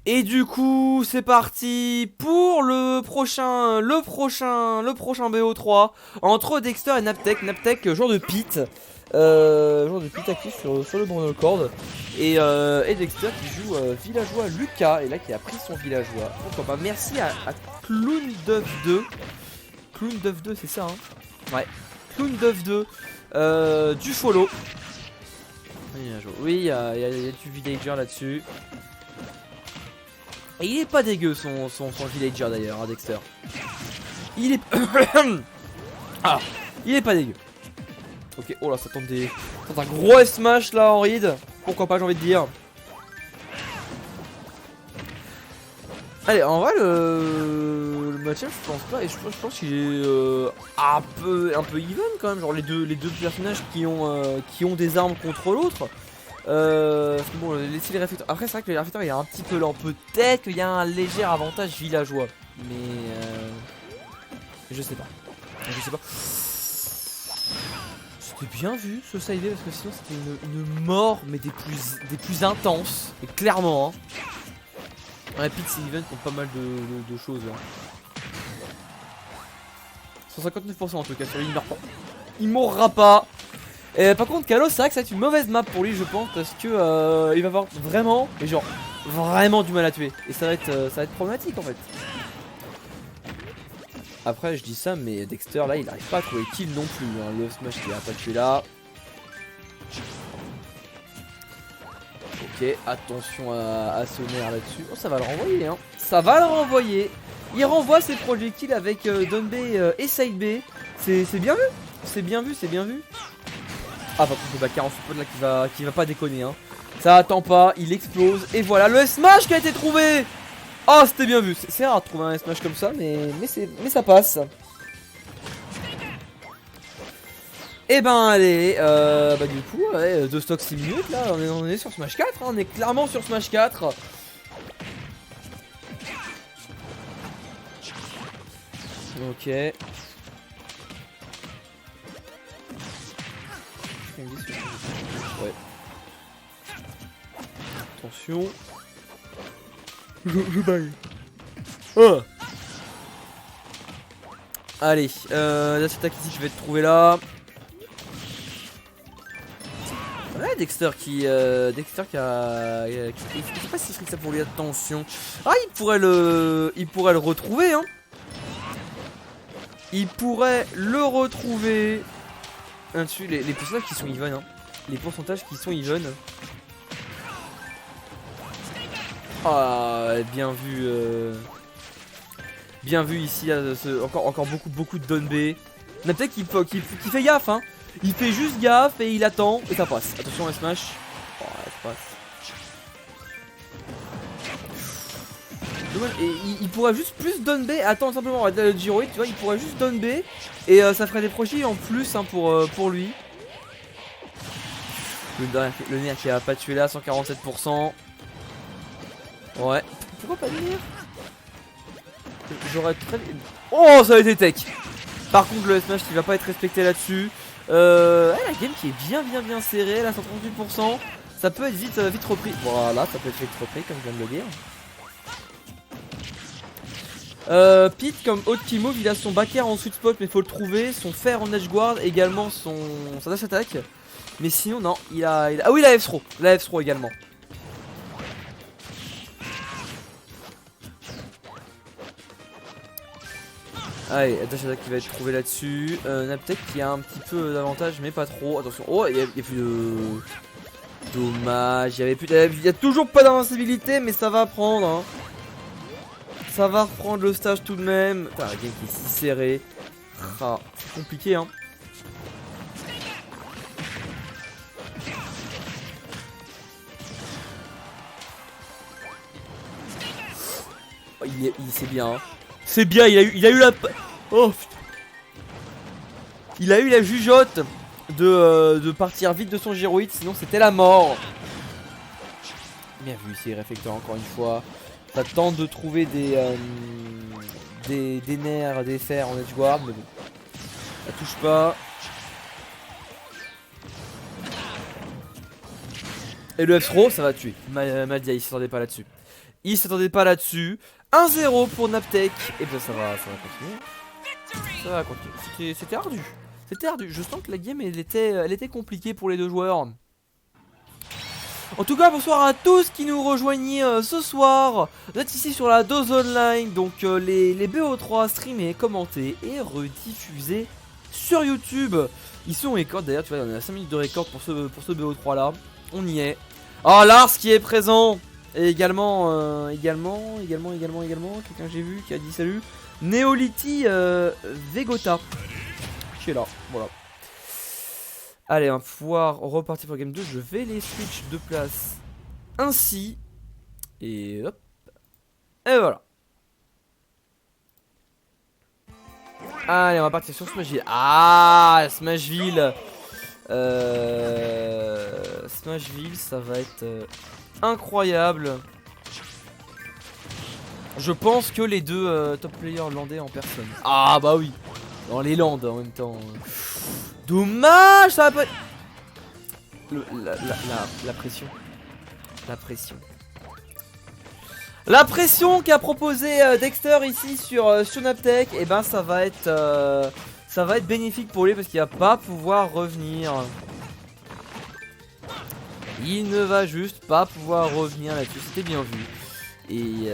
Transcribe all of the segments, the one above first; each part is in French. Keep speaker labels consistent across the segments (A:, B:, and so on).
A: Et du coup, c'est parti pour le prochain BO3 entre Dexter et Naptek. Naptek, joueur de Pit. Joueur de Pit actif sur le Cord. Et Dexter qui joue villageois Lucas. Et là, qui a pris son villageois. Pourquoi pas. Merci à Clown Duff 2. Clown Duff 2, c'est ça, hein? Ouais. Clown Duff 2. Du follow. Oui, il y a du villager là-dessus. Et il est pas dégueu son villager d'ailleurs, hein, Dexter. Il est... ah, il est pas dégueu. Ok, oh là, ça tente un gros smash là en raid. Pourquoi pas, j'ai envie de dire. Allez, en vrai, le match, je pense pas. Et je pense qu'il est un peu even quand même. Genre les deux personnages qui ont des armes contre l'autre. Bon, laisser les réflecteurs. Après, c'est vrai que les réflecteurs, il y a un petit peu lent. Peut-être qu'il y a un léger avantage villageois. Mais je sais pas. Je sais pas. C'était bien vu ce side parce que sinon c'était une mort, mais des plus intenses. Et clairement, hein. Rapid, c'est event pour pas mal de choses. Hein. 159% en tout cas sur lui, il meurt pas. Il mourra pas. Et par contre Kalos, c'est vrai que ça va être une mauvaise map pour lui, je pense, parce que il va avoir vraiment, mais genre vraiment du mal à tuer. Et ça va être problématique en fait. Après je dis ça, mais Dexter là il arrive pas à trouver kill non plus, hein. Le smash qui a pas tué là. Ok, attention à sonner là-dessus. Oh, ça va le renvoyer, hein. Ça va le renvoyer. Il renvoie ses projectiles avec Down B et Side B. C'est bien vu. C'est bien vu, c'est bien vu. Ah, par contre, le backer en support là qui va pas déconner, hein. Ça attend pas, il explose. Et voilà, le smash qui a été trouvé. Oh, c'était bien vu. C'est rare de trouver un smash comme ça, mais ça passe. Et ben allez, bah du coup, ouais, 2 stocks 6 minutes là, on est sur Smash 4, hein, on est clairement sur Smash 4. Ok. Ouais. Attention. Je baille. Oh. Allez, la attaque ici qui va être trouvée là. Ouais, Dexter qui a... Je sais pas si ça pour lui, attention. Ah, il pourrait le retrouver, hein. Il pourrait le retrouver. Là-dessus, les pourcentages qui sont even, hein. Les pourcentages qui sont even. Ah, bien vu. Bien vu ici, là, encore beaucoup de Don B. On a peut-être qui fait gaffe, hein. Il fait juste gaffe et il attend et ça passe. Attention, un smash. Oh, ça passe. Dommage. Et il pourrait juste plus Don B. Attends, simplement, le Giroid, tu vois, il pourrait juste Don B. Et ça ferait des projets en plus, hein, pour lui. Le nerf qui a pas tué là, 147%. Ouais. Pourquoi pas le nerf? J'aurais très... Oh, ça a été tech. Par contre, le smash qui va pas être respecté là-dessus. La game qui est bien serrée, là, 138%. Ça peut être vite repris. Voilà, ça peut être vite repris, comme je viens de le dire. Pete, comme haute key move, il a son backer en sweet spot, mais faut le trouver. Son fer en edge guard, également sa dash attack. Mais sinon, non, il a... Ah oui, la F-throw. La F-throw également. Allez, dash attack qui va être trouvé là-dessus. Naptek qui a un petit peu d'avantage, mais pas trop. Attention. Oh, il y a plus de... Dommage. Il y a toujours pas d'invincibilité, mais ça va prendre, hein. Ça va reprendre le stage tout de même. Putain, la game qui est si serrée. Ah, c'est compliqué, hein. Oh, c'est bien, hein. C'est bien, il a eu la... Oh putain. Il a eu la jugeote de partir vite de son Giroid, sinon c'était la mort. Bien vu ici, réflecteur encore une fois. Ça tente de trouver des nerfs, des fers en edge guard, mais bon. Ça touche pas. Et le F-Throw, ça va tuer. Madia, il s'attendait pas là-dessus. Il s'attendait pas là-dessus. 1-0 pour Naptech. Et bien ça va continuer. Ça va continuer. C'était ardu. C'était ardu. Je sens que la game, elle était compliquée pour les deux joueurs. En tout cas, bonsoir à tous qui nous rejoignent ce soir. Vous êtes ici sur la Dose Online. Donc les BO3 streamés, commentés et rediffusés sur YouTube. Ici on record d'ailleurs, tu vois, on a 5 minutes de record pour ce BO3 là. On y est. Oh, Lars qui est présent. Et également, quelqu'un que j'ai vu qui a dit salut. Neoliti Vegota qui est là, voilà. Allez, on va pouvoir repartir pour game 2. Je vais les switch de place ainsi. Et hop. Et voilà. Allez, on va partir sur Smashville. Ah, Smashville. Smashville, ça va être incroyable. Je pense que les deux top players landais en personne. Ah bah oui. Dans les landes en même temps. Dommage, ça va pas... La pression. La pression. La pression qu'a proposé Dexter ici sur Naptech, et ben ça va être bénéfique pour lui parce qu'il va pas pouvoir revenir. Il ne va juste pas pouvoir revenir là-dessus, c'était bien vu. Et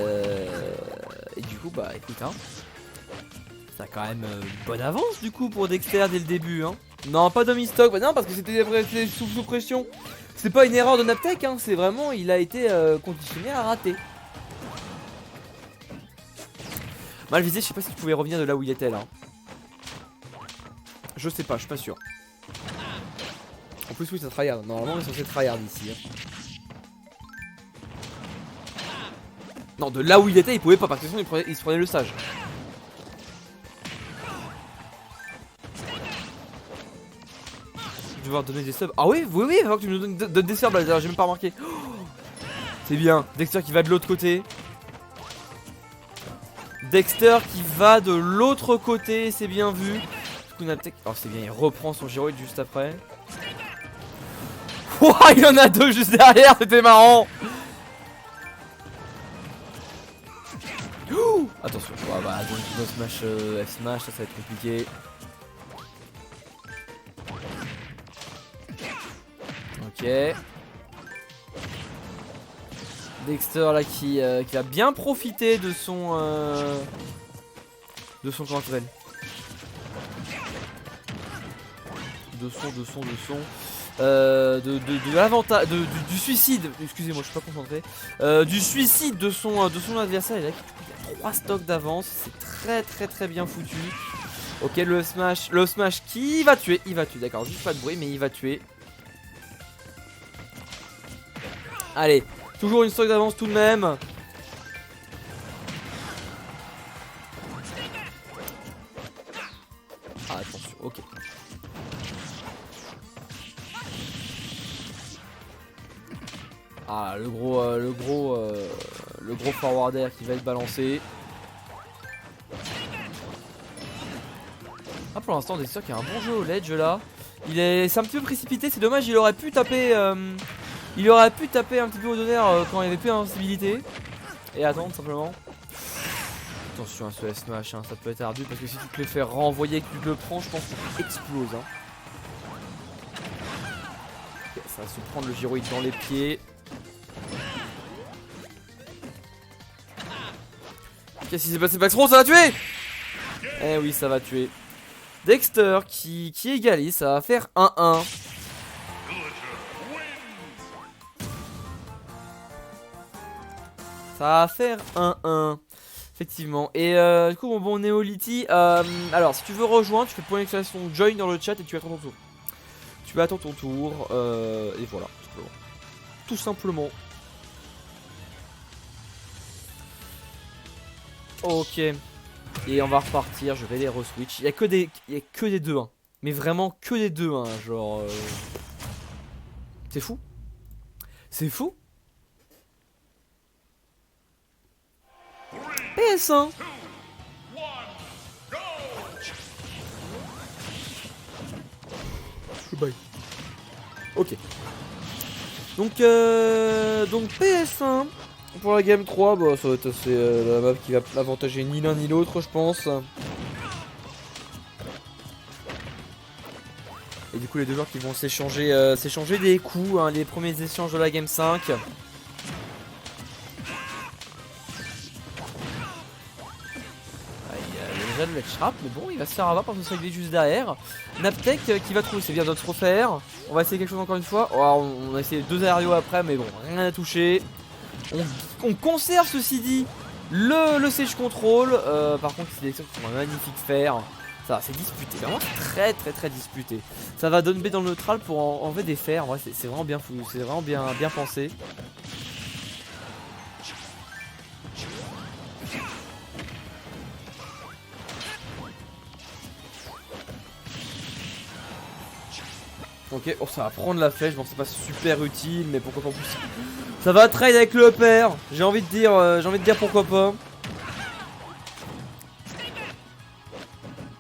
A: du coup bah écoute hein, ça a quand même bonne avance du coup pour Dexter dès le début hein. Non, pas de stock, bah non parce que c'était sous pression. C'est pas une erreur de Naptech hein, c'est vraiment il a été conditionné à rater. Mal visé, je sais pas si tu pouvais revenir de là où il était là. Je sais pas, je suis pas sûr. En plus oui ça tryhard, normalement on est censé tryhard ici hein. Non, de là où il était il pouvait pas parce que sinon il se prenait le sage. Je vais devoir donner des subs. Ah oui, il va falloir que tu me donnes des subs là, j'ai même pas remarqué. Oh, c'est bien, Dexter qui va de l'autre côté. Dexter qui va de l'autre côté, c'est bien vu. Oh c'est bien, il reprend son gyroïde juste après. Ouah, il y en a deux juste derrière, c'était marrant. Ouh, attention, oh, bah donc smash, F smash, ça va être compliqué. Ok. Dexter là qui a bien profité de son comment ça s'appelle, de l'avantage du suicide, excusez-moi je suis pas concentré, du suicide de son adversaire. Et là il a 3 stocks d'avance, c'est très bien foutu. Ok, le smash qui va tuer, d'accord, juste pas de bruit mais il va tuer. Allez, toujours une stock d'avance tout de même. Ah attention, ok. Ah le gros forwarder qui va être balancé. Ah pour l'instant Dexter qui a un bon jeu au ledge là. C'est un petit peu précipité, c'est dommage, il aurait pu taper un petit peu au d'honneur quand il n'y avait plus d'invincibilité. Et attendre simplement. Attention à ce smash, hein, ça peut être ardu parce que si tu te les fais renvoyer et que tu te le prends, je pense que tu exploses. Hein. Okay, ça va se prendre le gyroïde dans les pieds. Qu'est-ce qui s'est passé, Baxron? Ça va tuer! Eh oui, ça va tuer. Dexter qui égalise, ça va faire 1-1. Ça va faire 1-1. Effectivement. Et du coup, mon bon Neoliti. Alors, si tu veux rejoindre, tu fais point d'exclamation join dans le chat et tu attends ton tour. Tu attends ton tour. Et voilà, tout simplement. Ok. Et on va repartir. Je vais les reswitch. Il y a que des 2-1. Mais vraiment que des 2-1. Genre. C'est fou. C'est fou. PS1. Bye. Ok. Donc PS1 pour la game 3, bah, ça va être assez la map qui va avantager ni l'un ni l'autre, je pense. Et du coup, les deux joueurs qui vont s'échanger des coups, hein, les premiers échanges de la game 5. Il y a déjà le Let's Shrap, mais bon, il va se faire avoir par ce Side B juste derrière. Naptek qui va trouver, c'est bien de se refaire. On va essayer quelque chose encore une fois. Oh, on a essayé 2 aérios après, mais bon, rien à toucher. On conserve ceci dit le Sage Control. Par contre, c'est des élections qui font un magnifique fer. Ça, c'est disputé, vraiment très disputé. Ça va Don B dans le neutral pour enlever des fers. Ouais, c'est vraiment bien fou, c'est vraiment bien pensé. Ok, oh ça va prendre la flèche, bon c'est pas super utile, mais pourquoi pas en plus. Ça va trade avec le upper, j'ai envie de dire pourquoi pas.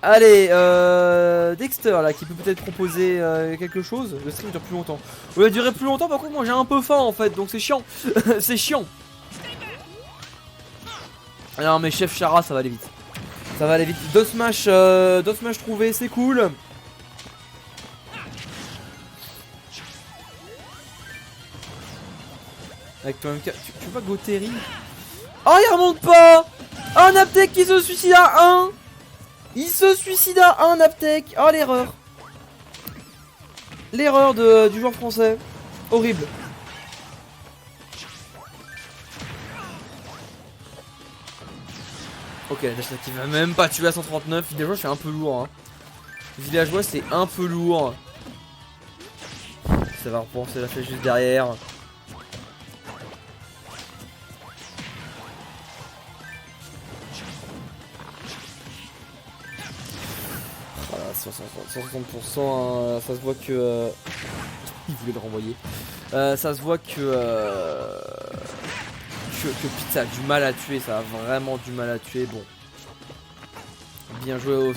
A: Allez, Dexter là qui peut peut-être proposer quelque chose. Le stream dure plus longtemps. Il va durer plus longtemps, par contre moi j'ai un peu faim en fait, donc c'est chiant. C'est chiant. Alors mais chef Chara ça va aller vite. Ça va aller vite. Dosmash trouvé, c'est cool. Avec toi même tu vois Goteri. Oh il remonte pas. Oh Naptek qui se suicide à 1. Il se suicide à 1 Naptek. Oh l'erreur. L'erreur du joueur français. Horrible. Ok la dash qui va même pas tuer à 139. Villageois c'est un peu lourd hein. Villageois c'est un peu lourd. Ça va repenser la flèche juste derrière. Voilà, 160%, hein, ça se voit que... il voulait le renvoyer. Ça se voit que Pizza a du mal à tuer, ça a vraiment du mal à tuer. Bon. Bien joué au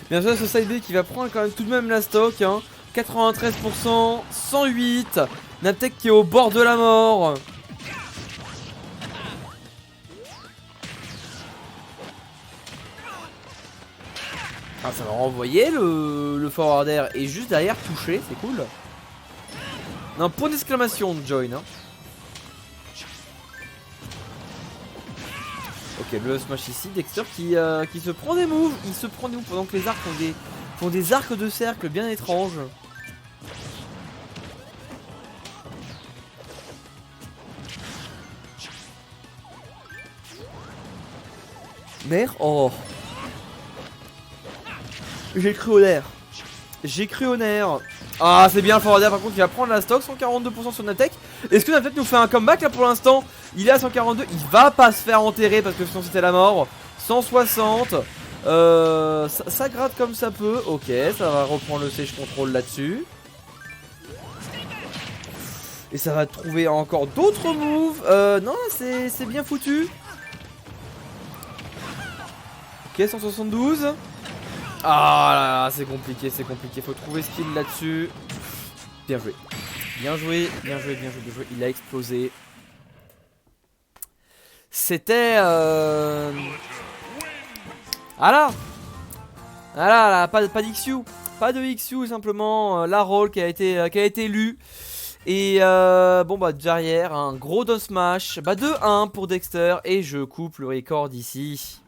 A: bien joué à ce side B qui va prendre quand même tout de même la stock. Hein. 93%, 108. Naptek qui est au bord de la mort. Ah, ça va renvoyer le forward air et juste derrière toucher, c'est cool. Un point d'exclamation de Join. Hein. Ok, le smash ici, Dexter qui se prend des moves. Il se prend des moves pendant que les arcs font des arcs de cercle bien étranges. Merde, oh. J'ai cru au nerf. J'ai cru au nerf. Ah c'est bien le forward air par contre il va prendre la stock. 142% sur Naptek. Est-ce que Naptek nous fait un comeback là pour l'instant? Il est à 142. Il va pas se faire enterrer parce que sinon c'était la mort. 160. Ça gratte comme ça peut. Ok ça va reprendre le Sage Control là-dessus. Et ça va trouver encore d'autres moves. Non c'est bien foutu. Ok 172. Ah là là, c'est compliqué, faut trouver skill là-dessus. Bien joué. Bien joué. Il a explosé. C'était Ah là, pas d'XU. Pas de XU, simplement la rôle qui a été lue. Et bon bah derrière, un gros down smash. Bah 2-1 pour Dexter. Et je coupe le record ici.